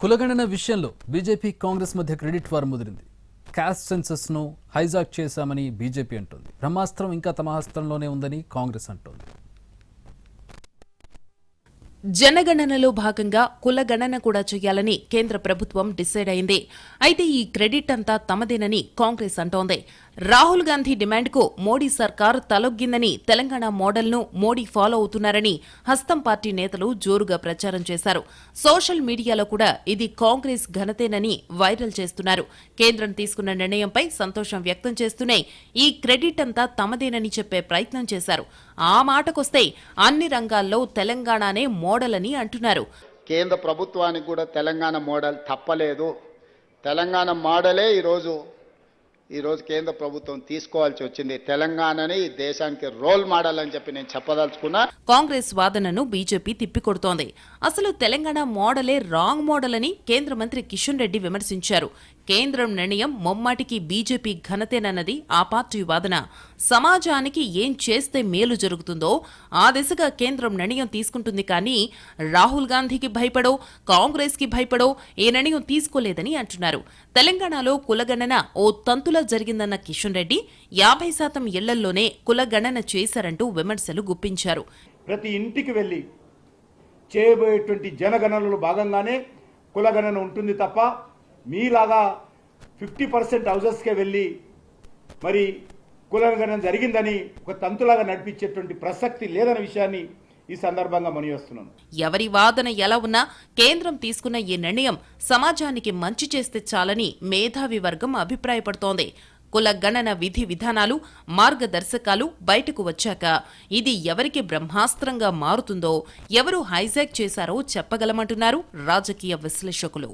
కులగణన విషయంలో బీజేపీ కాంగ్రెస్ మధ్య క్రెడిట్ వార్ ముదిరింది. క్యాస్ట్ సెన్సస్ ను హైజాక్ చేశామని బీజేపీ అంటోంది. బ్రహ్మాస్త్రం ఇంకా తమ హస్తంలోనే ఉందని కాంగ్రెస్ అంటోంది. జనగణనలో భాగంగా కులగణన కూడా చేయాలని కేంద్ర ప్రభుత్వం డిసైడ్ అయింది. అయితే ఈ క్రెడిట్ అంతా తమదేనని కాంగ్రెస్ అంటోంది. రాహుల్ గాంధీ డిమాండ్కు మోడీ సర్కార్ తలొగ్గిందని, తెలంగాణ మోడల్ను మోడీ ఫాలో అవుతున్నారని హస్తం పార్టీ నేతలు జోరుగా ప్రచారం చేశారు. సోషల్ మీడియాలో కూడా ఇది కాంగ్రెస్ ఘనతేనని వైరల్ చేస్తున్నారు. కేంద్రం తీసుకున్న నిర్ణయంపై సంతోషం వ్యక్తం చేస్తూనే ఈ క్రెడిట్ అంతా తమదేనని చెప్పే ప్రయత్నం చేశారు. ఆ మాటకొస్తే అన్ని రంగాల్లో తెలంగాణనే మోడల్ అని అంటున్నారు. కేంద్ర ప్రభుత్వానికి కూడా తెలంగాణ మోడల్ తప్పలేదు. తెలంగాణ మోడలే ఈరోజు కేంద్ర ప్రభుత్వం తీసుకోవాల్సి వచ్చింది. తెలంగాణని ఈ దేశానికి రోల్ మోడల్ అని చెప్పి నేను చెప్పదలుచుకున్నా. కాంగ్రెస్ వాదనను బీజేపీ తిప్పికొడుతోంది. అసలు తెలంగాణ మోడలే రాంగ్ మోడల్ అని కేంద్ర మంత్రి కిషన్ రెడ్డి విమర్శించారు. కేంద్రం నిర్ణయం ముమ్మాటికి బీజేపీ ఘనతేనన్నది ఆ పార్టీ వాదన. సమాజానికి ఏం చేస్తే మేలు జరుగుతుందో ఆ దిశగా కేంద్రం నిర్ణయం తీసుకుంటుంది. కానీ రాహుల్ గాంధీకి భయపడో, కాంగ్రెస్ కి భయపడో ఏ నిర్ణయం తీసుకోలేదని అంటున్నారు. తెలంగాణలో కులగణన ఓ తంతులా జరిగిందన్న కిషన్ రెడ్డి 50% ఇళ్లల్లోనే కులగణన చేశారంటూ విమర్శలు గుప్పించారు. ప్రతి ఇంటికి వెళ్లి చేయబోయేటువంటి జనగణనలో భాగంగానే కులగణన ఉంటుంది తప్ప మీలాగా 50% హౌజెస్కే వెళ్ళి మరి కులగణన జరిగిందని ఒక తంతులాగా నడిపించేటువంటి ప్రసక్తి లేదన్న విషయాన్ని ఈ సందర్భంగా మనవిస్తున్నాను. ఎవరి వాదన ఎలా ఉన్నా కేంద్రం తీసుకున్న ఈ నిర్ణయం సమాజానికి మంచి చేస్తే చాలని మేధావి వర్గం అభిప్రాయపడుతోంది. కుల గణన విధి విధానాలు, మార్గదర్శకాలు బయటకు వచ్చాక ఇది ఎవరికి బ్రహ్మాస్త్రంగా మారుతుందో, ఎవరు హైజాక్ చేశారో చెప్పగలమంటున్నారు రాజకీయ విశ్లేషకులు.